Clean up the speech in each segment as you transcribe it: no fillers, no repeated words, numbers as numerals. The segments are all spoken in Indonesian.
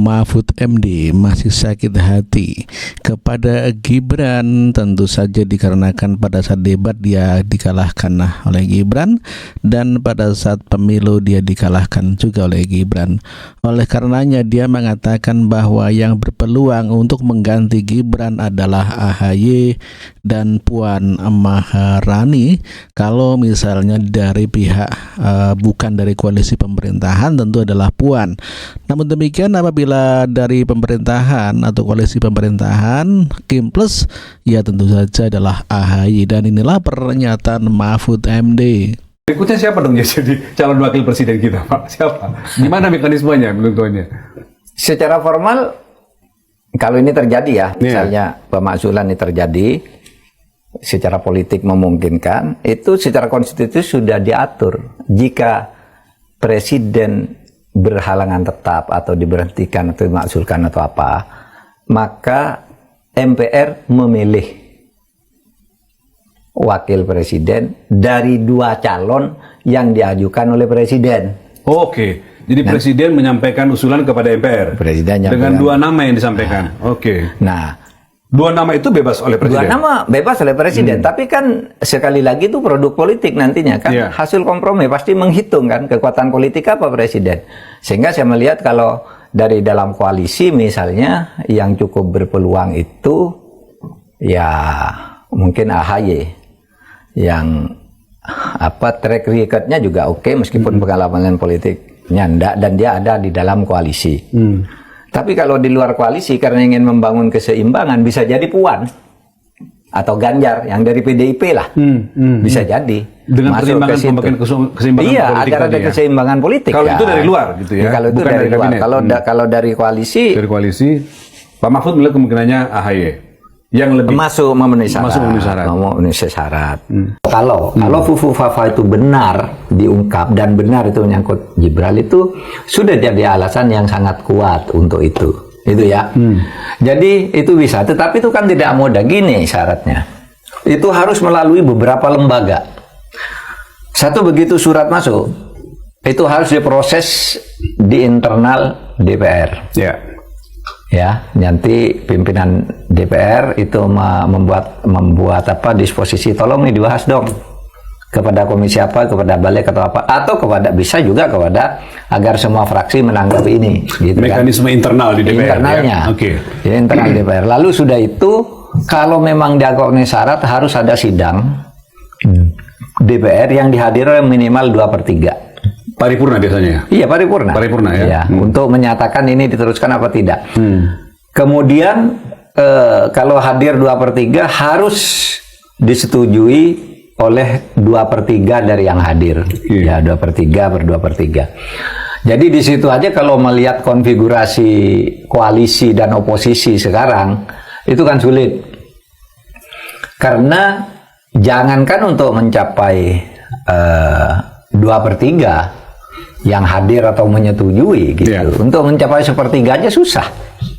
Mahfud MD masih sakit hati kepada Gibran, tentu saja dikarenakan pada saat debat dia dikalahkan oleh Gibran, dan pada saat pemilu dia dikalahkan juga oleh Gibran. Oleh karenanya dia mengatakan bahwa yang berpeluang untuk mengganti Gibran adalah AHY dan Puan Maharani. Kalau misalnya dari pihak bukan dari koalisi pemerintahan, tentu adalah Puan. Namun demikian, apabila dari pemerintahan atau koalisi pemerintahan Kim Plus, ya tentu saja adalah AHY. Dan inilah pernyataan Mahfud MD. Berikutnya siapa dong jadi calon wakil presiden kita, Pak? Siapa? Gimana mekanismenya menentunya? Secara formal, kalau ini terjadi ya, misalnya pemakzulan ini terjadi, secara politik memungkinkan, itu secara konstitusi sudah diatur. Jika presiden berhalangan tetap atau diberhentikan atau dimakzulkan atau apa, maka MPR memilih wakil presiden dari dua calon yang diajukan oleh presiden. Oke, jadi presiden menyampaikan usulan kepada MPR dengan dua nama yang disampaikan. Oke. Nah, dua nama itu bebas oleh presiden. Dua nama bebas oleh presiden, tapi kan sekali lagi itu produk politik nantinya kan, hasil kompromi pasti menghitung kan kekuatan politik apa presiden. Sehingga saya melihat kalau dari dalam koalisi misalnya yang cukup berpeluang itu ya mungkin AHY yang track recordnya juga oke, meskipun pengalaman politiknya enggak, dan dia ada di dalam koalisi. Tapi kalau di luar koalisi karena ingin membangun keseimbangan, bisa jadi Puan atau Ganjar yang dari PDIP lah, bisa jadi dengan keseimbangan keseimbangan iya, politik. Agar ada keseimbangan politik. Kalau itu dari luar gitu ya. Kalau itu dari luar. Kalau dari koalisi, Pak Mahfud melihat kemungkinannya AHY yang lebih masuk memenuhi syarat. Kalau Fufu Fafa itu benar diungkap dan benar itu menyangkut Gibran, itu sudah jadi alasan yang sangat kuat untuk itu ya. Jadi itu bisa, tetapi itu kan tidak mudah. Gini syaratnya, itu harus melalui beberapa lembaga. Satu, begitu surat masuk, itu harus diproses di internal DPR. Ya, nanti pimpinan DPR itu membuat disposisi, tolong nih dibahas dong kepada komisi apa, kepada balik atau apa, atau bisa juga kepada agar semua fraksi menanggapi ini gitu. Mekanisme internal di DPR internalnya ya? Internal DPR. Lalu sudah itu, kalau memang dianggap syarat, harus ada sidang DPR yang dihadiri minimal 2/3. Paripurna biasanya? Iya, paripurna ya. Untuk menyatakan ini diteruskan apa tidak. Kemudian kalau hadir 2/3 harus disetujui oleh 2/3 dari yang hadir. Ya, 2/3/2/3. Jadi di situ aja kalau melihat konfigurasi koalisi dan oposisi sekarang, itu kan sulit. Karena jangankan untuk mencapai 2/3 yang hadir atau menyetujui gitu. Untuk mencapai 1/3 aja susah.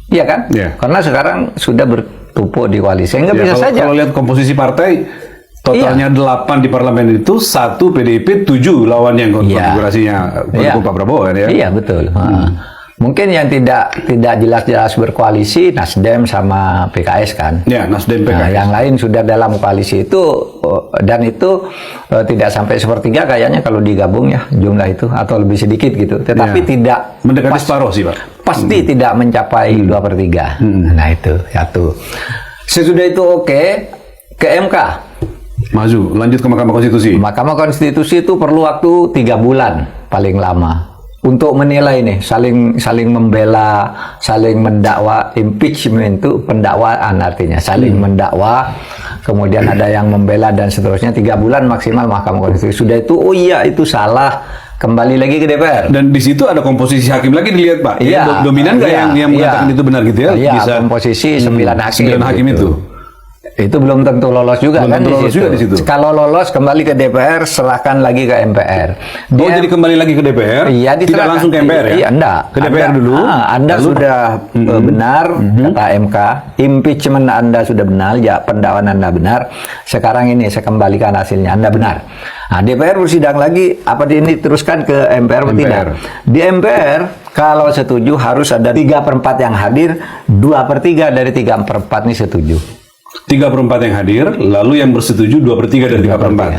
Iya kan? Karena sekarang sudah bertumpuk di koalisi. Enggak bisa saja. Kalau lihat komposisi partai, totalnya 8 di parlemen itu, 1 PDIP, 7 lawan yang konfigurasinya pendukung Pak Prabowo kan ya? Iya, betul. Mungkin yang tidak jelas-jelas berkoalisi Nasdem sama PKS kan. Ya, Nasdem PKS. Nah, yang lain sudah dalam koalisi itu, dan itu tidak sampai 1/3 kayaknya kalau digabung ya jumlah itu, atau lebih sedikit gitu. Tetapi tidak mendekati separuh sih, Pak. Pasti tidak mencapai 2/3. Nah itu satu. Sesudah itu ke MK. Maju, lanjut ke Mahkamah Konstitusi. Mahkamah Konstitusi itu perlu waktu 3 bulan paling lama untuk menilai nih, saling membela, saling mendakwa. Impeachment itu pendakwaan, artinya saling mendakwa, kemudian ada yang membela dan seterusnya. 3 bulan maksimal Mahkamah Konstitusi. Sudah itu, oh iya itu salah, kembali lagi ke DPR. Dan di situ ada komposisi hakim lagi dilihat, Pak. Dominan nggak yang mengatakan itu benar gitu ya? Iya, komposisi 9 hakim. 9 hakim itu. Itu belum tentu lolos juga belum kan tentu lolos juga di situ. Kalau lolos kembali ke DPR, serahkan lagi ke MPR. Jadi kembali lagi ke DPR? Iya, tidak langsung ke MPR ya? Iya, enggak. Ke DPR dulu. Anda lalu? Sudah benar kata MK, impeachment Anda sudah benar, ya pendakwaan Anda benar. Sekarang ini saya kembalikan hasilnya, Anda benar. Nah, DPR bersidang lagi, apa ini teruskan ke MPR atau tidak? Di MPR kalau setuju harus ada 3/4 yang hadir, 2/3 dari 3/4 ini setuju. 3/4 yang hadir, lalu yang bersetuju 2/3 dari 3/4.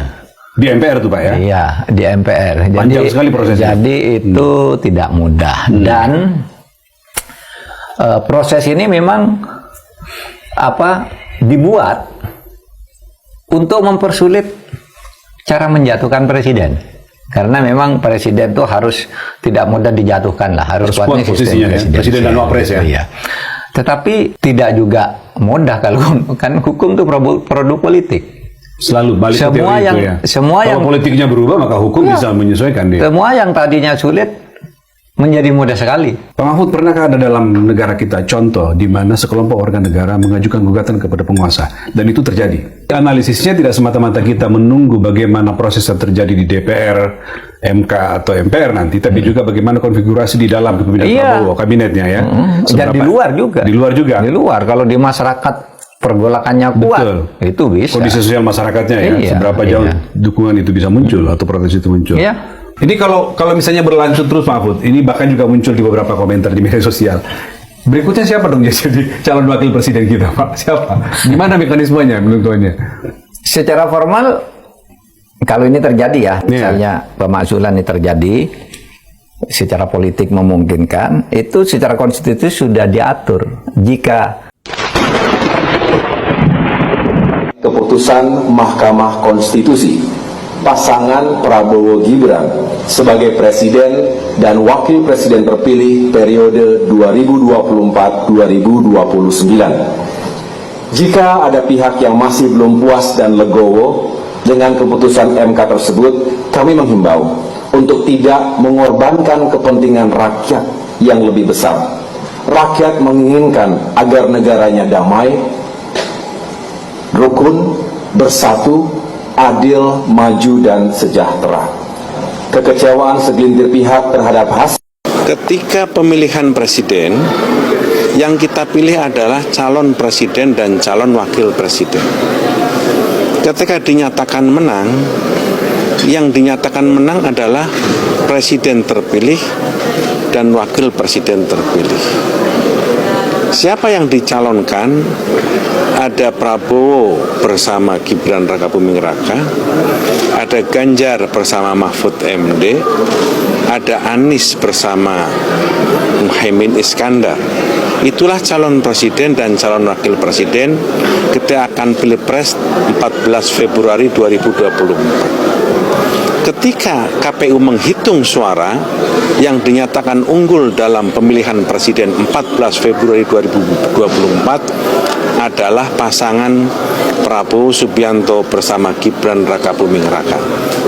Di MPR tuh Pak ya? Iya, di MPR. Panjang sekali prosesnya. Jadi itu tidak mudah. Dan proses ini memang dibuat untuk mempersulit cara menjatuhkan presiden. Karena memang presiden tuh harus tidak mudah dijatuhkan lah, harus kuatnya posisinya ya, presiden dan wapres ya. Iya. Tetapi tidak juga mudah kalau kan hukum itu produk politik. Selalu balik semua ke teori yang itu ya. semua Kalau yang politiknya berubah maka hukum bisa menyesuaikan dia. Semua yang tadinya sulit menjadi mudah sekali. Pak Mahfud, pernahkah ada dalam negara kita contoh di mana sekelompok warga negara mengajukan gugatan kepada penguasa dan itu terjadi? Analisisnya tidak semata-mata kita menunggu bagaimana proses yang terjadi di DPR, MK atau MPR nanti, tapi juga bagaimana konfigurasi di dalam kepemimpinan Prabowo, kabinetnya ya. Dan di luar juga. Di luar juga. Di luar, kalau di masyarakat pergolakannya kuat, betul, itu bisa. Kondisi sosial masyarakatnya ya, seberapa jauh dukungan itu bisa muncul atau protes itu muncul. Iya. Ini kalau misalnya berlanjut terus Pak Mahfud, ini bahkan juga muncul di beberapa komentar di media sosial. Berikutnya siapa dong jadi calon wakil presiden kita, Pak? Siapa? Gimana mekanismenya menentuannya? Secara formal, kalau ini terjadi ya, misalnya pemakzulan ini terjadi, secara politik memungkinkan, itu secara konstitusi sudah diatur. Jika keputusan Mahkamah Konstitusi, pasangan Prabowo Gibran sebagai presiden dan wakil presiden terpilih periode 2024-2029. Jika ada pihak yang masih belum puas dan legowo dengan keputusan MK tersebut, kami menghimbau untuk tidak mengorbankan kepentingan rakyat yang lebih besar. Rakyat menginginkan agar negaranya damai, rukun, bersatu, adil, maju, dan sejahtera. Kekecewaan segelintir pihak terhadap hasil ketika pemilihan presiden, yang kita pilih adalah calon presiden dan calon wakil presiden. Ketika dinyatakan menang, yang dinyatakan menang adalah presiden terpilih dan wakil presiden terpilih. Siapa yang dicalonkan? Ada Prabowo bersama Gibran Rakabuming Raka, ada Ganjar bersama Mahfud MD, ada Anies bersama Muhaimin Iskandar. Itulah calon presiden dan calon wakil presiden ketika akan Pilpres 14 Februari 2024. Ketika KPU menghitung suara yang dinyatakan unggul dalam pemilihan presiden 14 Februari 2024 adalah pasangan Prabowo Subianto bersama Gibran Rakabuming Raka,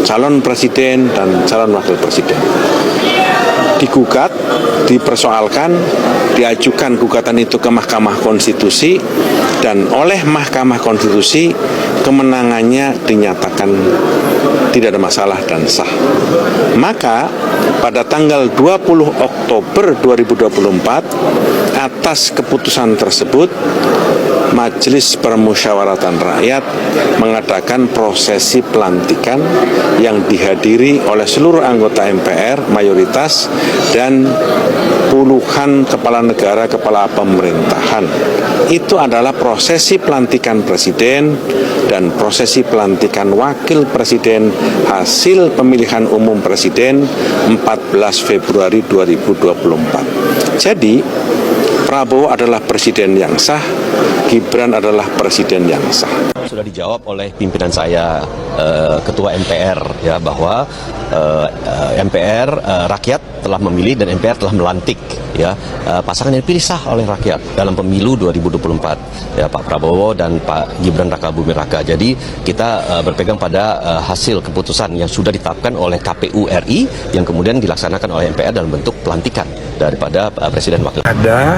calon presiden dan calon wakil presiden. Digugat, dipersoalkan, diajukan gugatan itu ke Mahkamah Konstitusi, dan oleh Mahkamah Konstitusi kemenangannya dinyatakan tidak ada masalah dan sah. Maka pada tanggal 20 Oktober 2024 atas keputusan tersebut Majelis Permusyawaratan Rakyat mengadakan prosesi pelantikan yang dihadiri oleh seluruh anggota MPR mayoritas dan puluhan kepala negara, kepala pemerintahan. Itu adalah prosesi pelantikan presiden dan prosesi pelantikan wakil presiden hasil pemilihan umum presiden 14 Februari 2024. Jadi Prabowo adalah presiden yang sah, Gibran adalah presiden yang sah. Sudah dijawab oleh pimpinan saya, Ketua MPR, ya, bahwa MPR rakyat telah memilih dan MPR telah melantik, ya, pasangan yang dipilih sah oleh rakyat dalam pemilu 2024, ya, Pak Prabowo dan Pak Gibran Rakabuming Raka. Jadi kita berpegang pada hasil keputusan yang sudah ditetapkan oleh KPU RI yang kemudian dilaksanakan oleh MPR dalam bentuk pelantikan daripada presiden wakil. Ada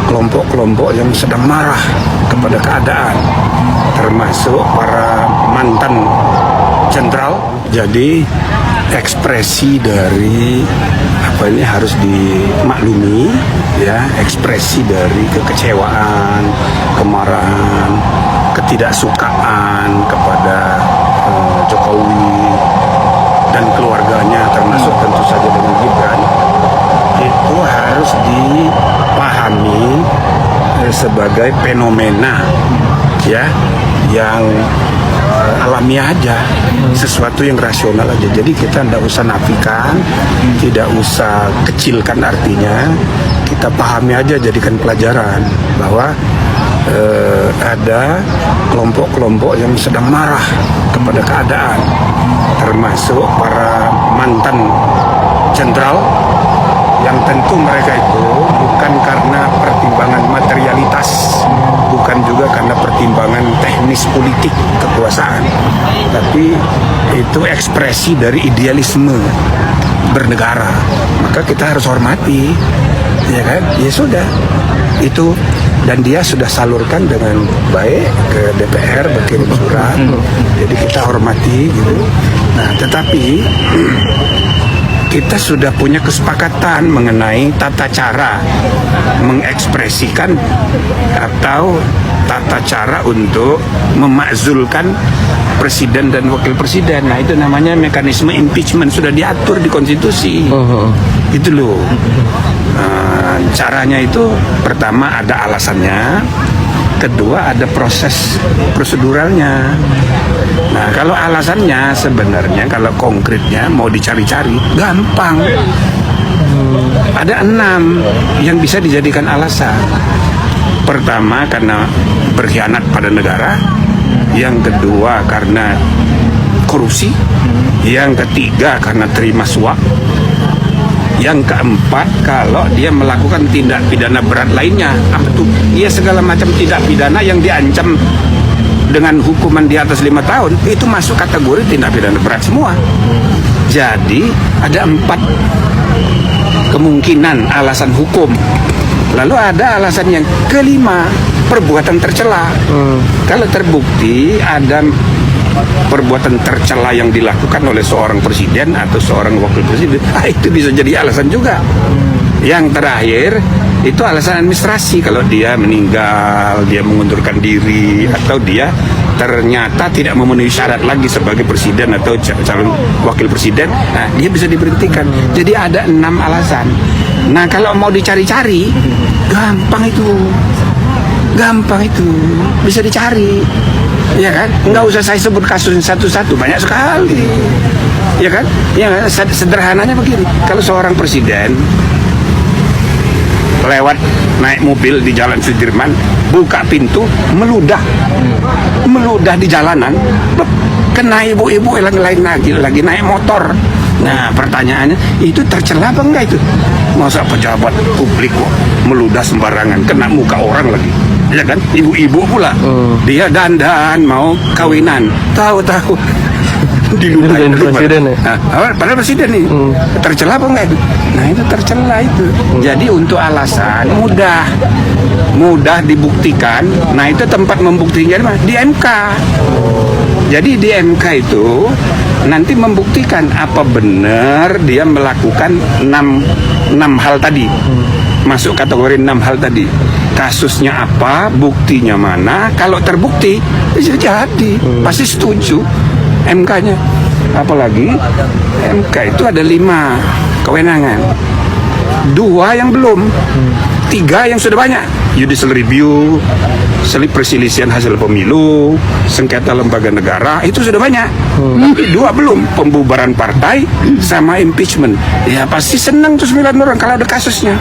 kelompok-kelompok yang sedang marah kepada keadaan, termasuk para mantan jenderal. Jadi ekspresi dari apa ini harus dimaklumi, ya, ekspresi dari kekecewaan, kemarahan, ketidaksukaan kepada Jokowi dan keluarganya, termasuk tentu saja dengan Gibran, itu harus dipahami sebagai fenomena, ya, yang alamiah aja, sesuatu yang rasional aja. Jadi kita tidak usah nafikan, tidak usah kecilkan artinya, kita pahami aja, jadikan pelajaran bahwa ada kelompok-kelompok yang sedang marah kepada keadaan, termasuk para mantan jenderal, yang tentu mereka itu bukan karena pertimbangan materialitas, bukan juga karena pertimbangan teknis politik kekuasaan, tapi itu ekspresi dari idealisme bernegara. Maka kita harus hormati, ya kan? Ya sudah, itu, dan dia sudah salurkan dengan baik ke DPR, berkirim surat, jadi kita hormati gitu. Nah, tetapi kita sudah punya kesepakatan mengenai tata cara mengekspresikan atau tata cara untuk memakzulkan presiden dan wakil presiden. Nah, itu namanya mekanisme impeachment, sudah diatur di konstitusi. Itu loh. Caranya itu pertama ada alasannya, kedua ada proses proseduralnya. Nah, kalau alasannya sebenarnya, kalau konkretnya mau dicari-cari gampang. Ada 6 yang bisa dijadikan alasan. Pertama karena berkhianat pada negara, yang kedua karena korupsi, yang ketiga karena terima suap, yang keempat kalau dia melakukan tindak pidana berat lainnya. Apa tuh? Iya, segala macam tindak pidana yang diancam dengan hukuman di atas 5 tahun itu masuk kategori tindak pidana berat semua. Jadi ada 4 kemungkinan alasan hukum. Lalu ada alasan yang kelima, perbuatan tercela. Kalau terbukti ada perbuatan tercela yang dilakukan oleh seorang presiden atau seorang wakil presiden, itu bisa jadi alasan juga. Yang terakhir itu alasan administrasi, kalau dia meninggal, dia mengundurkan diri, atau dia ternyata tidak memenuhi syarat lagi sebagai presiden atau calon wakil presiden, nah dia bisa diberhentikan. Jadi ada 6 alasan. Nah, kalau mau dicari-cari, gampang itu, bisa dicari, ya kan? Nggak usah saya sebut kasusnya satu-satu, banyak sekali, ya kan? Ya, sederhananya begini, kalau seorang presiden lewat naik mobil di Jalan Sudirman, buka pintu, meludah di jalanan, kena ibu-ibu yang lain lagi naik motor. Nah, pertanyaannya, itu tercela apa enggak itu? Masa pejabat publik kok meludah sembarangan, kena muka orang lagi, ya kan? Ibu-ibu pula, dia dandan mau kawinan, tahu-tahu diludahin presiden ya? Nah, padahal presiden nih, tercela apa enggak itu? Nah, itu tercela itu. Jadi untuk alasan mudah dibuktikan. Nah, itu tempat membuktikan di MK. Jadi di MK itu nanti membuktikan apa benar dia melakukan 6 hal tadi, masuk kategori 6 hal tadi. Kasusnya apa, buktinya mana. Kalau terbukti bisa jadi, pasti setuju MK-nya. Apalagi MK itu ada 5 kewenangan, 2 yang belum, 3 yang sudah banyak. Judicial review, perselisihan hasil pemilu, sengketa lembaga negara, itu sudah banyak. Tapi 2 belum, pembubaran partai sama impeachment. Ya pasti senang tuh 9 orang kalau ada kasusnya.